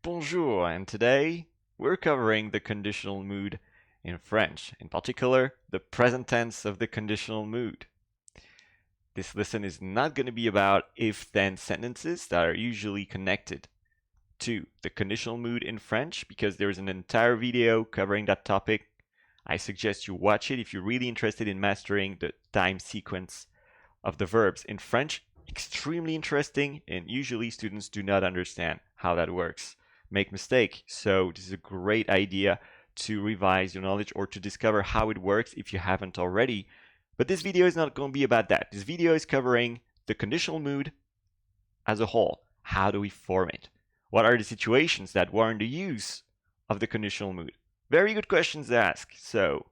Bonjour, and today we're covering the conditional mood in French, in particular, the present tense of the conditional mood. This lesson is not going to be about if-then sentences that are usually connected to the conditional mood in French, because there's an entire video covering that topic. I suggest you watch it if you're really interested in mastering the time sequence of the verbs in French. Extremely interesting, and usually students do not understand how that works, make mistake. So this is a great idea to revise your knowledge or to discover how it works if you haven't already. But this video is not going to be about that. This video is covering the conditional mood as a whole. How do we form it? What are the situations that warrant the use of the conditional mood? Very good questions to ask. So,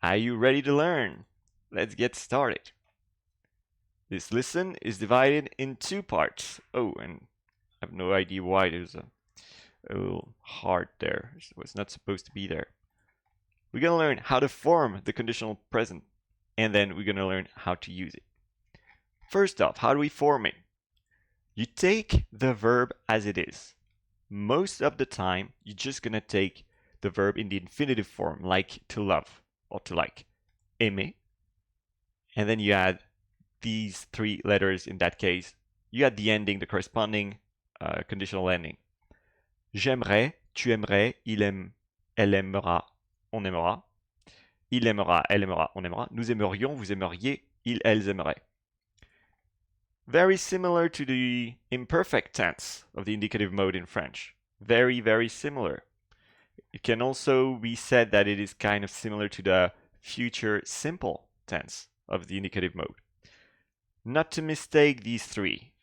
are you ready to learn? Let's get started. This lesson is divided in two parts. Oh, and I have no idea why there's a little heart there. It was not supposed to be there. We're going to learn how to form the conditional present, and then we're going to learn how to use it. First off, how do we form it? You take the verb as it is. Most of the time, you're just going to take the verb in the infinitive form, like to love or to like, aimer. And then you add these three letters in that case. You add the ending, the corresponding conditional ending. J'aimerais, tu aimerais, il aime, elle aimera, on aimera. Il aimera, elle aimera, on aimera. Nous aimerions, vous aimeriez, ils, elles aimeraient. Very similar to the imperfect tense of the indicative mode in French. Very, very similar. It can also be said that it is kind of similar to the future simple tense of the indicative mode. Not to mistake these three.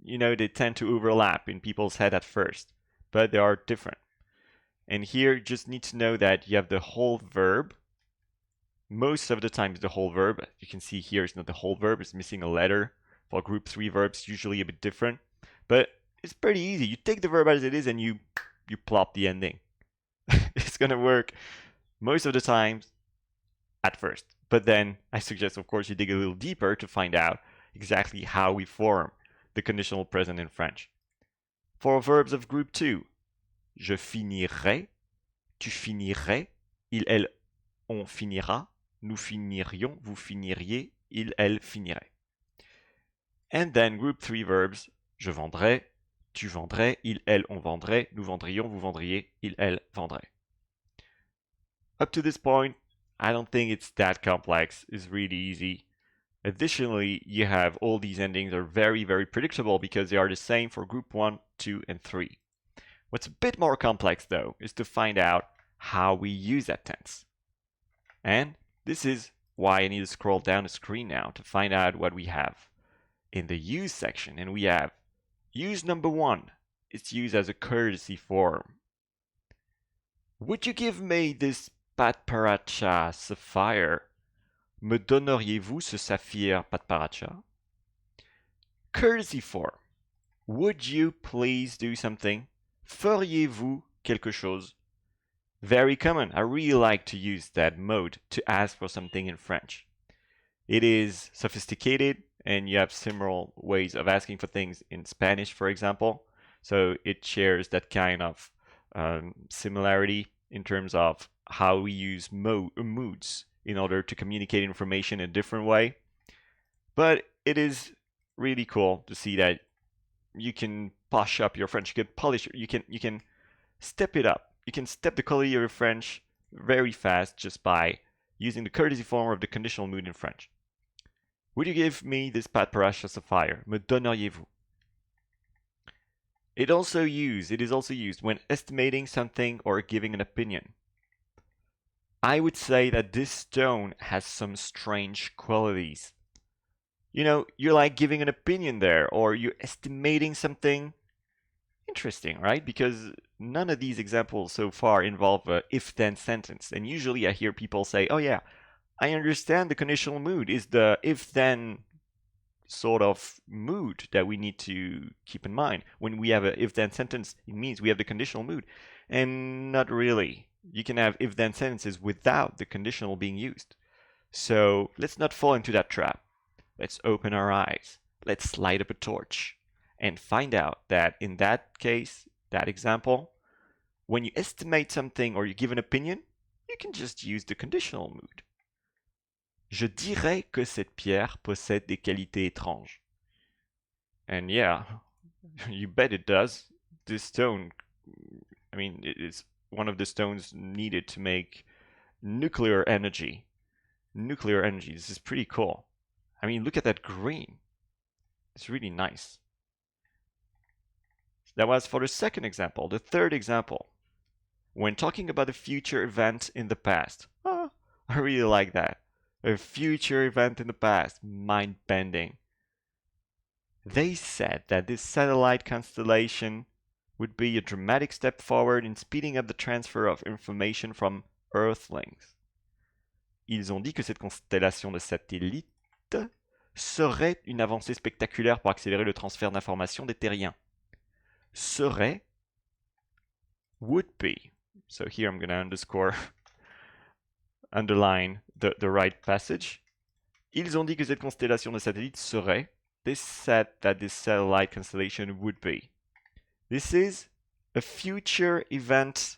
You know, they tend to overlap in people's head at first, but they are different. And here, you just need to know that you have the whole verb. Most of the time, it's the whole verb. You can see here, it's not the whole verb, it's missing a letter. For group 3 verbs, usually a bit different. But it's pretty easy. You take the verb as it is and you plop the ending. It's going to work most of the times at first. But then I suggest, of course, you dig a little deeper to find out exactly how we form the conditional present in French. For verbs of group 2, je finirai, tu finirais, il, elle, on finira, nous finirions, vous finiriez, il, elle finirait. And then group 3 verbs, je vendrai, tu vendrais, il, elle, on vendrait, nous vendrions, vous vendriez, il, elle, vendrait. Up to this point, I don't think it's that complex. It's really easy. Additionally, you have all these endings are very, very predictable because they are the same for group 1, 2, and 3. What's a bit more complex, though, is to find out how we use that tense. And this is why I need to scroll down the screen now to find out what we have in the use section. And we have use number 1. It's used as a courtesy form. Would you give me this pâte paracha sapphire? Me donneriez-vous ce saphir pâte paracha? Courtesy form. Would you please do something? Feriez-vous quelque chose? Very common. I really like to use that mode to ask for something in French. It is sophisticated, and you have similar ways of asking for things in Spanish, for example. So it shares that kind of similarity in terms of how we use moods in order to communicate information in a different way. But it is really cool to see that you can polish up your French. You can polish. You can step it up. You can step the quality of your French very fast just by using the courtesy form of the conditional mood in French. Would you give me this pâte paracha sapphire? Me donneriez-vous? It is also used when estimating something or giving an opinion. I would say that this tone has some strange qualities. You know, you're like giving an opinion there, or you're estimating something. Interesting, right? Because none of these examples so far involve a if-then sentence. And usually I hear people say, oh yeah, I understand the conditional mood is the if-then sort of mood that we need to keep in mind. When we have an if-then sentence, it means we have the conditional mood. And not really. You can have if-then sentences without the conditional being used. So let's not fall into that trap. Let's open our eyes. Let's light up a torch and find out that in that case, that example, when you estimate something or you give an opinion, you can just use the conditional mood. Je dirais que cette pierre possède des qualités étranges. And yeah, you bet it does. This stone, I mean, it's one of the stones needed to make nuclear energy. Nuclear energy, this is pretty cool. I mean, look at that green. It's really nice. That was for the second example. The third example. When talking about a future event in the past. Oh, I really like that. A future event in the past. Mind-bending. They said that this satellite constellation would be a dramatic step forward in speeding up the transfer of information from Earthlings. Ils ont dit que cette constellation de satellites serait une avancée spectaculaire pour accélérer le transfert d'informations des terriens. Serait, would be. So here I'm going to underline the right passage. Ils ont dit que cette constellation de satellites serait. They said that this satellite constellation would be. This is a future event,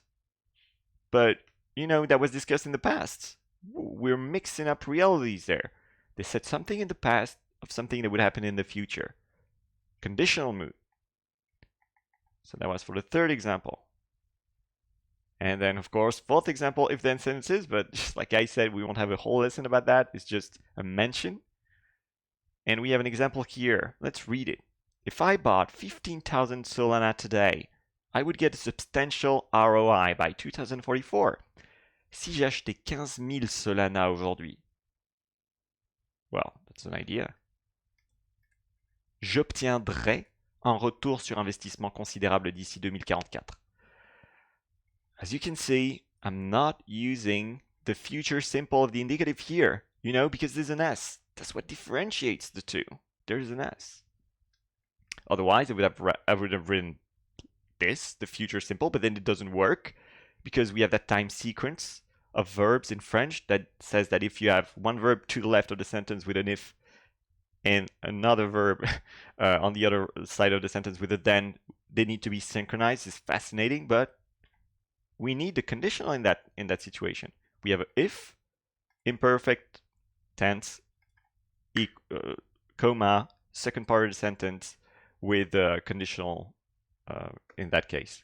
but you know, that was discussed in the past. We're mixing up realities there. They said something in the past of something that would happen in the future. Conditional mood. So that was for the third example. And then, of course, fourth example, if-then sentences, but just like I said, we won't have a whole lesson about that. It's just a mention. And we have an example here. Let's read it. If I bought 15,000 Solana today, I would get a substantial ROI by 2044. Si j'achetais 15 000 Solana aujourd'hui. Well, that's an idea. J'obtiendrai un retour sur investissement considérable d'ici 2044. As you can see, I'm not using the future simple of the indicative here, you know, because there's an S. That's what differentiates the two. There's an S. Otherwise, I would have written this, the future simple, but then it doesn't work because we have that time sequence of verbs in French that says that if you have one verb to the left of the sentence with an if and another verb on the other side of the sentence with a then, they need to be synchronized. It's fascinating, but we need the conditional in that situation. We have a if, imperfect tense, comma, second part of the sentence with the conditional in that case.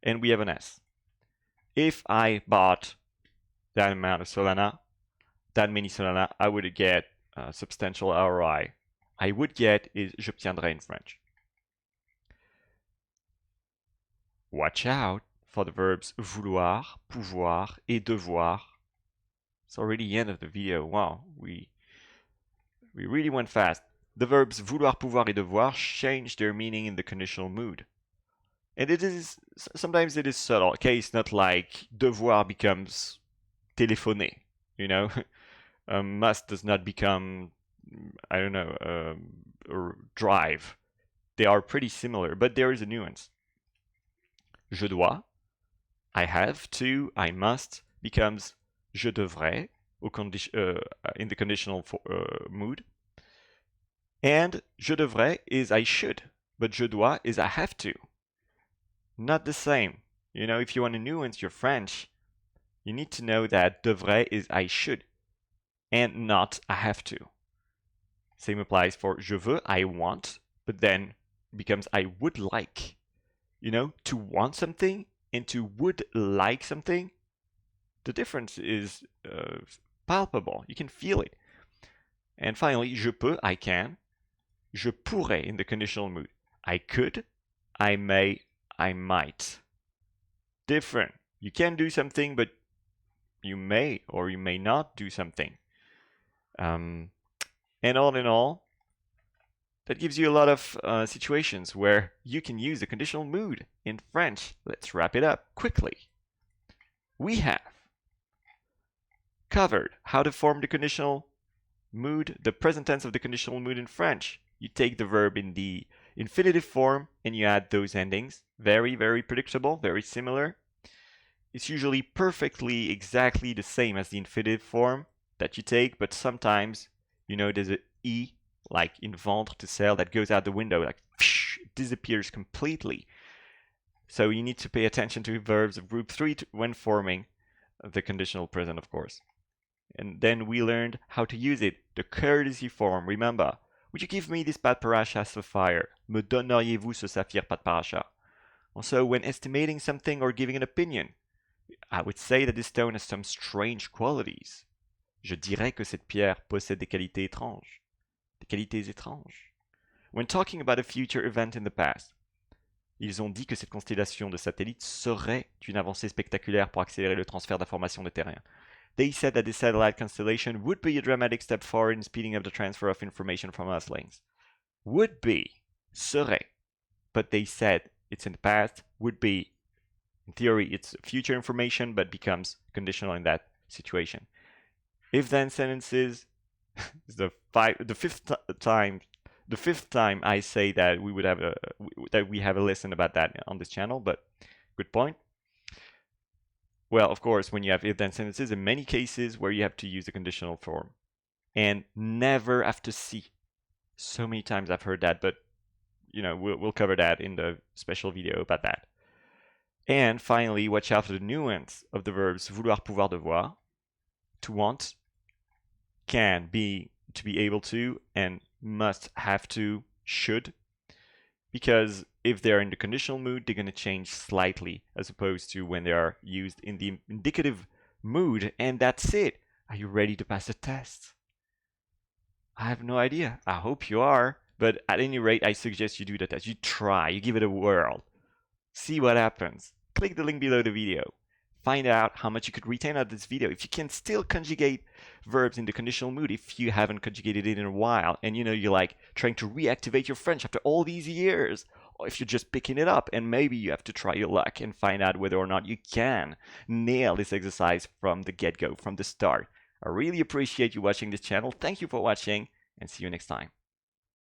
And we have an S. If I bought that amount of Solana, that many Solana, I would get a substantial ROI. I would get is j'obtiendrai in French. Watch out for the verbs vouloir, pouvoir, et devoir. It's already the end of the video. Wow, we really went fast. The verbs vouloir, pouvoir, et devoir change their meaning in the conditional mood. And sometimes it is subtle. Okay, it's not like devoir becomes téléphoner, you know? Must does not become, I don't know, or drive. They are pretty similar, but there is a nuance. Je dois, I have to, I must, becomes je devrais in the conditional mood. And je devrais is I should, but je dois is I have to. Not the same. You know, if you want to nuance your French, you need to know that devrais is I should and not I have to. Same applies for je veux, I want, but then becomes I would like. You know, to want something and to would like something, the difference is palpable. You can feel it. And finally, je peux, I can. Je pourrais in the conditional mood. I could, I may, I might. Different. You can do something, but you may or you may not do something. And all in all, that gives you a lot of situations where you can use the conditional mood in French. Let's wrap it up quickly. We have covered how to form the conditional mood, the present tense of the conditional mood in French. You take the verb in the infinitive form and you add those endings. Very, very predictable, very similar. It's usually perfectly exactly the same as the infinitive form that you take, but sometimes, you know, there's an E, like in vendre, to sell, that goes out the window, like it disappears completely. So you need to pay attention to verbs of group 3 when forming the conditional present, of course. And then we learned how to use it, the courtesy form. Remember, would you give me this pâte paracha sapphire? Me donneriez-vous ce saphir pâte paracha? Also, when estimating something or giving an opinion, I would say that this stone has some strange qualities. Je dirais que cette pierre possède des qualités étranges. Des qualités étranges. When talking about a future event in the past, ils ont dit que cette constellation de satellites serait une avancée spectaculaire pour accélérer le transfert d'informations des terriens. They said that this satellite constellation would be a dramatic step forward in speeding up the transfer of information from Earthlings. Would be, serait. But they said it's in the past, would be. In theory, it's future information, but becomes conditional in that situation. If-then sentences is the fifth time I say that we have a lesson about that on this channel, but good point. Well, of course, when you have if-then sentences, in many cases where you have to use the conditional form, and never after see. So many times I've heard that, but we'll cover that in the special video about that. And finally, watch out for the nuance of the verbs vouloir, pouvoir, devoir. To want, can, be, to be able to, and must, have to, should. Because if they're in the conditional mood, they're going to change slightly as opposed to when they are used in the indicative mood. And that's it. Are you ready to pass the test? I have no idea. I hope you are. But at any rate, I suggest you do the test. You try. You give it a whirl. See what happens. Click the link below the video. Find out how much you could retain out of this video. If you can still conjugate verbs in the conditional mood, if you haven't conjugated it in a while, and you're like trying to reactivate your French after all these years, or if you're just picking it up and maybe you have to try your luck and find out whether or not you can nail this exercise from the get-go, from the start. I really appreciate you watching this channel. Thank you for watching, and see you next time.